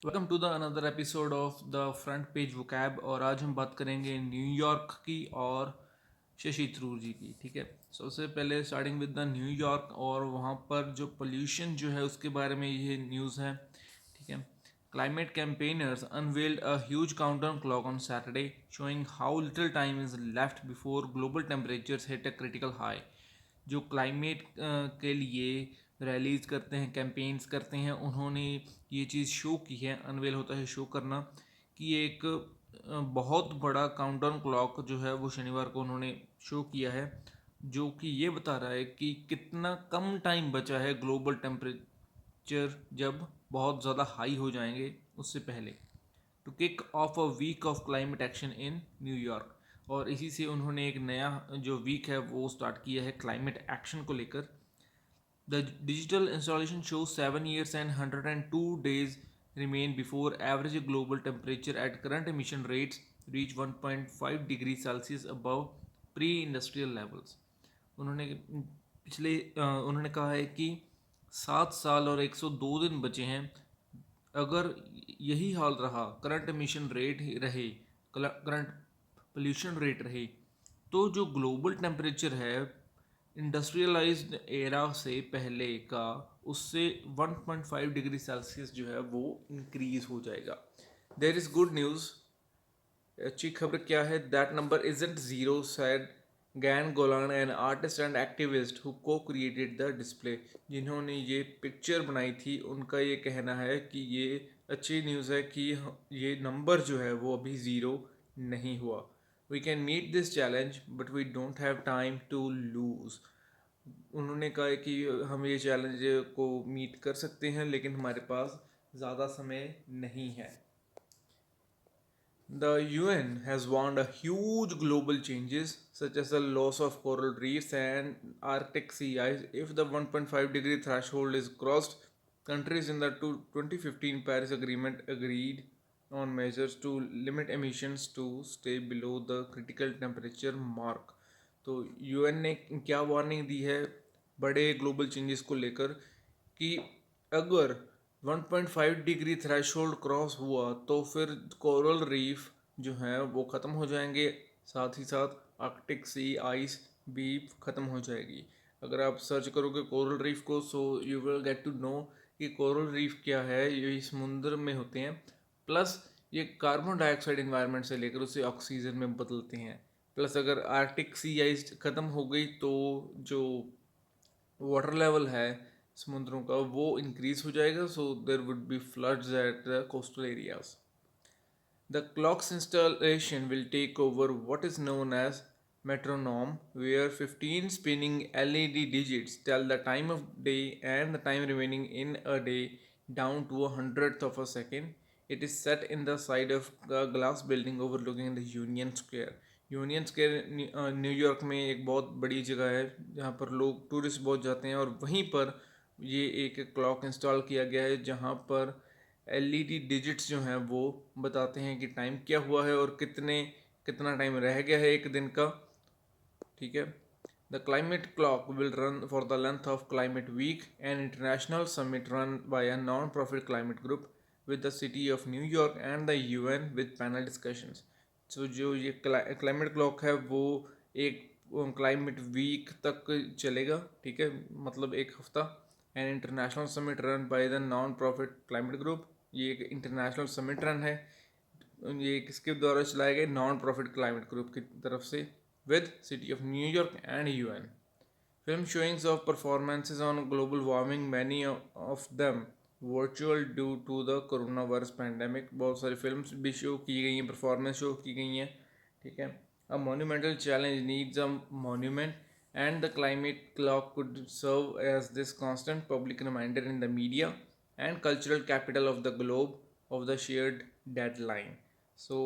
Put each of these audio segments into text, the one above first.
Welcome to the another episode of the front page vocab. और आज हम बात करेंगे न्यूयॉर्क की और शशि थरूर जी की। ठीक है, सबसे पहले स्टार्टिंग विद द न्यूयॉर्क और वहाँ पर जो पोल्यूशन जो है उसके बारे में ये न्यूज़ है। ठीक है, climate campaigners unveiled a huge countdown clock on Saturday showing how little time is left before global temperatures hit a critical high. जो क्लाइमेट के लिए रैलीज करते हैं, कैंपेन्स करते हैं, उन्होंने ये चीज़ शो की है, अनवेल होता है शो करना, कि एक बहुत बड़ा काउंटडाउन क्लॉक जो है वो शनिवार को उन्होंने शो किया है, जो कि ये बता रहा है कि कितना कम टाइम बचा है ग्लोबल टेम्परेचर जब बहुत ज़्यादा हाई हो जाएंगे उससे पहले, to kick off a week of climate action in New York. और इसी से उन्होंने एक नया जो वीक है वो स्टार्ट किया है क्लाइमेट एक्शन को लेकर। The digital installation shows 7 years and 102 days remain before average global temperature at current emission rates reach 1.5 degrees Celsius above pre-industrial levels। उन्होंने उन्होंने कहा है कि 7 साल और 102 दिन बचे हैं। अगर यही हाल रहा, करंट एमिशन रेट रहे, करंट पोल्यूशन रेट रहे, तो जो ग्लोबल टेम्परेचर है इंडस्ट्रियलाइज्ड एरा से पहले का, उससे 1.5 डिग्री सेल्सियस जो है वो इंक्रीज हो जाएगा। There is good news. अच्छी खबर क्या है? That number isn't zero, said Gan Golan an artist and activist who co-created the display. जिन्होंने ये पिक्चर बनाई थी उनका ये कहना है कि ये अच्छी न्यूज़ है कि ये नंबर जो है वो अभी ज़ीरो नहीं हुआ। We can meet this challenge but we don't have time to lose. उन्होंने कहा है कि हम ये चैलेंज को मीट कर सकते हैं लेकिन हमारे पास ज़्यादा समय नहीं है। The UN has warned of huge global changes such as the loss of coral reefs and Arctic sea ice if the 1.5-degree threshold is crossed. Countries in the 2015 Paris Agreement agreed on measures to limit emissions to stay below the critical temperature mark। तो UN ने क्या warning दी है बड़े global changes को लेकर, कि अगर 1.5 degree threshold cross हुआ तो फिर कोरल रीफ जो है वो ख़त्म हो जाएंगे, साथ ही साथ आर्कटिक सी आइस भी ख़त्म हो जाएगी। अगर आप सर्च करोगे कोरल रीफ को, so you will get to know कि कोरल रीफ क्या है। ये समुद्र में होते हैं, प्लस ये कार्बन डाइऑक्साइड इन्वायरमेंट से लेकर उसे ऑक्सीजन में बदलते हैं। प्लस अगर आर्कटिक सी आइस ख़त्म हो गई तो जो वाटर लेवल है समुद्रों का वो इंक्रीज हो जाएगा, so there would be floods at the coastal areas. The clock's installation will take over what is known as metronome, where 15 spinning LED digits tell the time of day and the time remaining in a day down to a hundredth of a second. It is set in the side of a glass building overlooking the Union Square. Union square New York में एक बहुत बड़ी जगह है जहाँ पर लोग tourist बहुत जाते हैं, और वहीं पर ये एक क्लॉक इंस्टॉल किया गया है जहाँ पर एलईडी डिजिट्स जो हैं वो बताते हैं कि टाइम क्या हुआ है और कितना टाइम रह गया है एक दिन का। ठीक है, the climate clock will run for the length of climate week, an international summit run by a non profit climate group with the city of New York and the UN with panel discussions. तो जो ये climate clock है वो एक climate week तक चलेगा। ठीक है, मतलब एक हफ्ता। N international summit run by the non profit climate group, ये एक इंटरनेशनल समिट रन है, ये किसके द्वारा चलाए गए? नॉन प्रॉफिट क्लाइमेट ग्रुप की तरफ से, with city of New York and UN. Film showings of performances on global warming, many of them virtual due to the coronavirus pandemic। बहुत सारी फिल्म्स भी शो की गई हैं, परफॉर्मेंस शो की गई हैं। ठीक है, a monumental challenge needs a monument, and the climate clock could serve as this constant public reminder in the media and cultural capital of the globe of the shared deadline। So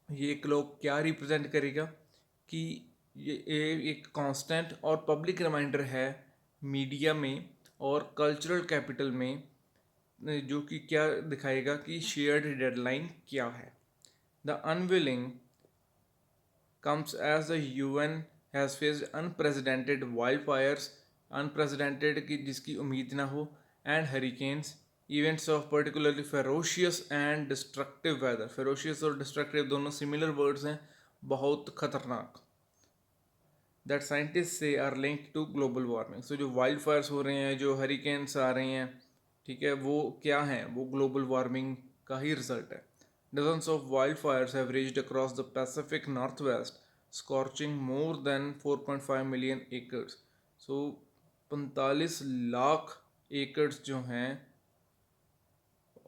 ये clock क्या represent करेगा कि ये एक constant और public reminder है media में और कल्चरल कैपिटल में, जो कि क्या दिखाएगा कि शेयर्ड डेडलाइन क्या है। The unwilling comes as the UN has faced unprecedented wildfires, unprecedented कि जिसकी उम्मीद ना हो, and hurricanes Events of particularly ferocious and destructive weather. Ferocious और destructive दोनों similar words हैं, बहुत खतरनाक. That scientists say are linked to global warming. So जो wildfires हो रहे हैं, जो hurricanes आ रहे हैं, ठीक है, वो क्या हैं? वो global warming का ही result है. Dozens of wildfires have raged across the Pacific Northwest, scorching more than 4.5 million acres. So 45 lakh एकड़ जो हैं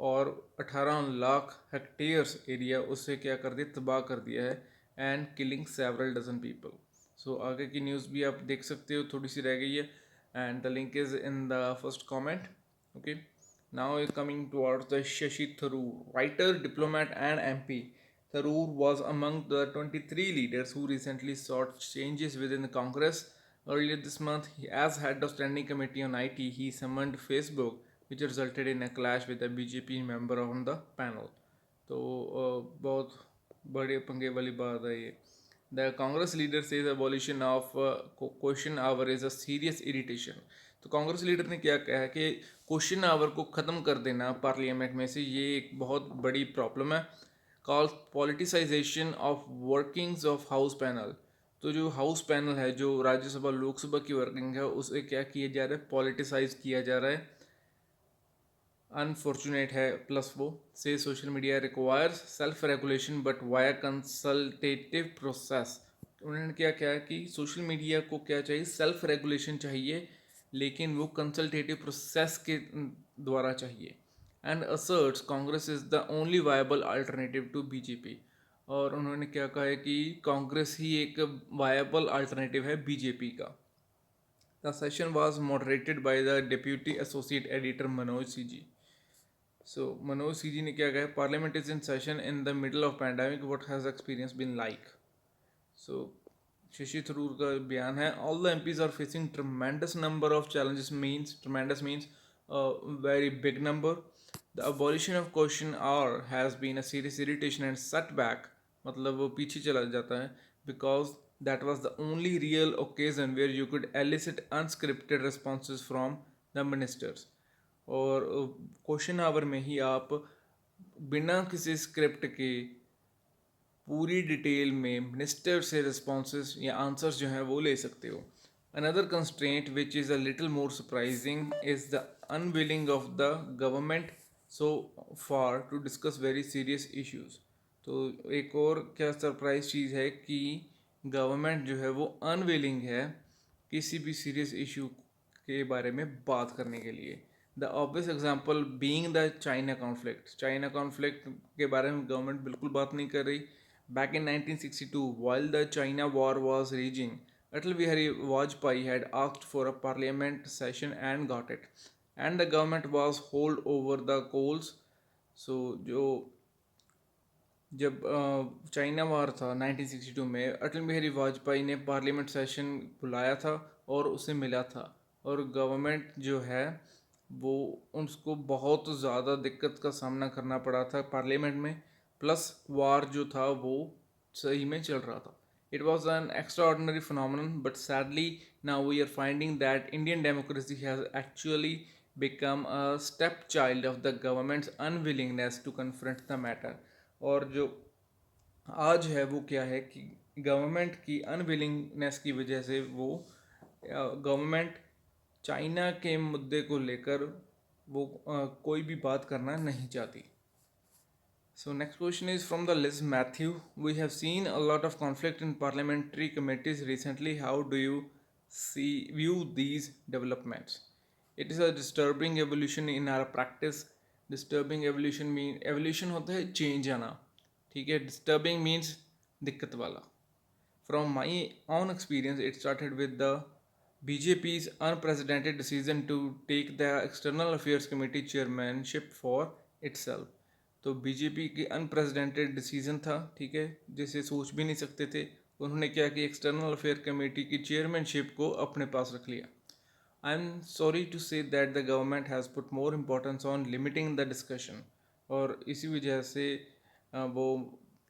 और 18 लाख हेक्टेयर्स एरिया उसे क्या कर दिया, तबाह कर दिया है, and killing several dozen people. So आगे की न्यूज़ भी आप देख सकते हो, थोड़ी सी रह गई है, and the link is in the first comment. Okay, now coming towards the Shashi Tharoor, writer, diplomat and MP. Tharoor was among the 23 leaders who recently sought changes within the Congress. Earlier this month, as head of Standing Committee on IT, he summoned Facebook, which resulted in a clash with a BJP member on the panel. तो बहुत बड़े पंगे वाली बात है ये. The Congress leader says abolition of question hour is a serious irritation. तो Congress leader ने क्या कहा है कि क्वेश्चन आवर को ख़त्म कर देना पार्लियामेंट में से ये एक बहुत बड़ी प्रॉब्लम है. Call politicisation of workings of house panel. तो जो हाउस पैनल है, जो राज्यसभा लोकसभा की वर्किंग है, उसे क्या किया जा रहा है, पॉलिटिसाइज किया जा रहा है. अनफॉर्चुनेट है प्लस वो से social media requires self regulation but via consultative process. उन्होंने क्या किया कि सोशल मीडिया को क्या चाहिए, सेल्फ रेगुलेशन चाहिए, लेकिन वो कंसल्टेटिव प्रोसेस के द्वारा चाहिए. And asserts Congress is the only viable alternative to BJP. और उन्होंने क्या कहा है कि कांग्रेस ही एक वायबल अल्टरनेटिव है बीजेपी का. The session was moderated by the deputy associate editor Manoj CG. So Manoj CG ने क्या कहा, Parliament is in session in the middle of pandemic, what has experience been like. So Shashi Tharoor का बयान है, all the MPs are facing tremendous number of challenges. Means tremendous means very big number. The abolition of question hour has been a serious irritation and setback. मतलब वो पीछे चला जाता है, because that was the only real occasion where you could elicit unscripted responses from the ministers. और question hour में ही आप बिना किसी स्क्रिप्ट के पूरी डिटेल में मिनिस्टर से रिस्पॉन्सेस या आंसर्स जो हैं वो ले सकते हो. Another constraint which is a little more surprising is the unwilling of the government so far to discuss very serious issues. तो एक और क्या सरप्राइज चीज़ है कि गवर्नमेंट जो है वो अनविलिंग है किसी भी सीरियस इशू के बारे में बात करने के लिए. The obvious example being the China conflict. China conflict के बारे में गवर्नमेंट बिल्कुल बात नहीं कर रही. Back in 1962, while the China War was raging, Atal Bihari Vajpayee had asked for a parliament session and got it. And the government was hold over the coals. So, जो जब चाइना वार था 1962 में, अटल बिहारी वाजपेयी ने parliament session बुलाया था और उसे मिला था. और गवर्नमेंट जो है वो उसको बहुत ज़्यादा दिक्कत का सामना करना पड़ा था पार्लियामेंट में. प्लस वार जो था वो सही में चल रहा था. It was an extraordinary phenomenon, but sadly now we are finding that Indian democracy has actually become a stepchild of the government's unwillingness to confront the matter. और जो आज है वो क्या है कि गवर्नमेंट की अनविलिंगनेस की वजह से वो गवर्नमेंट चाइना के मुद्दे को लेकर वो कोई भी बात करना नहीं चाहती. So next question is from the Liz Matthew. We have seen a lot of conflict in parliamentary committees recently. How do you view these developments? It is a disturbing evolution in our practice. Disturbing evolution mean evolution होता है change आना, ठीक है. Disturbing means दिक्कत वाला. From my own experience, it started with the BJP's unprecedented decision to take the External Affairs Committee chairmanship for itself. तो BJP की unprecedented decision था, ठीक है, जिसे सोच भी नहीं सकते थे. उन्होंने क्या कि एक्सटर्नल अफेयर कमेटी की चेयरमैनशिप को अपने पास रख लिया. I am sorry to say that the government has put more importance on limiting the discussion. और इसी वजह से वो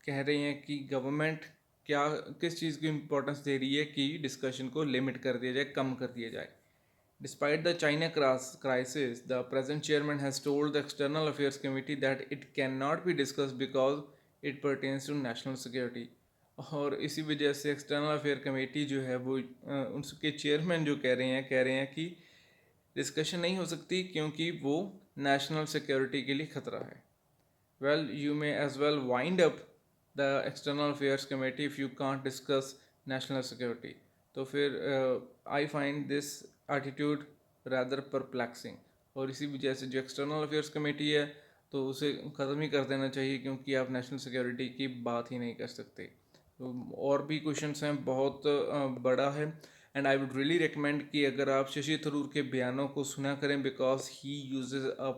कह रहे हैं कि गवर्नमेंट किस चीज़ को इम्पोर्टेंस दे रही है कि डिस्कशन को लिमिट कर दिया जाए, कम कर दिया जाए. Despite the China crisis, the present chairman has told the External Affairs Committee that it cannot be discussed because it pertains to national security. और इसी वजह से एक्सटर्नल अफेयर कमेटी जो है वो उनके चेयरमैन जो कह रहे हैं कि डिस्कशन नहीं हो सकती क्योंकि वो नेशनल सिक्योरिटी के लिए खतरा है. Well, you may as well wind up the External Affairs Committee if you can't discuss national security. तो फिर I find this attitude rather perplexing. और इसी वजह से जो एक्सटर्नल अफेयर्स कमेटी है तो उसे ख़त्म ही कर देना चाहिए क्योंकि आप नेशनल सिक्योरिटी की बात ही नहीं कर सकते. तो और भी क्वेश्चंस हैं, बहुत बड़ा है. And I would really recommend कि अगर आप शशि थरूर के बयानों को सुना करें बिकॉज ही यूजेस अ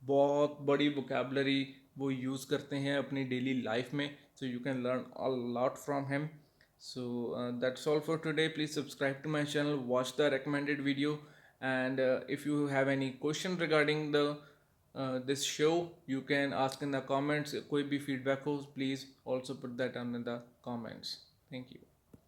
बहुत बड़ी वोकेबलरी वो यूज़ करते हैं अपनी डेली लाइफ में. So you can learn a lot from him. So that's all for today. Please subscribe to my channel, watch the recommended video, and if you have any question regarding the this show, you can ask in the comments. कोई भी feedback हो, please also put that down in the comments. Thank you.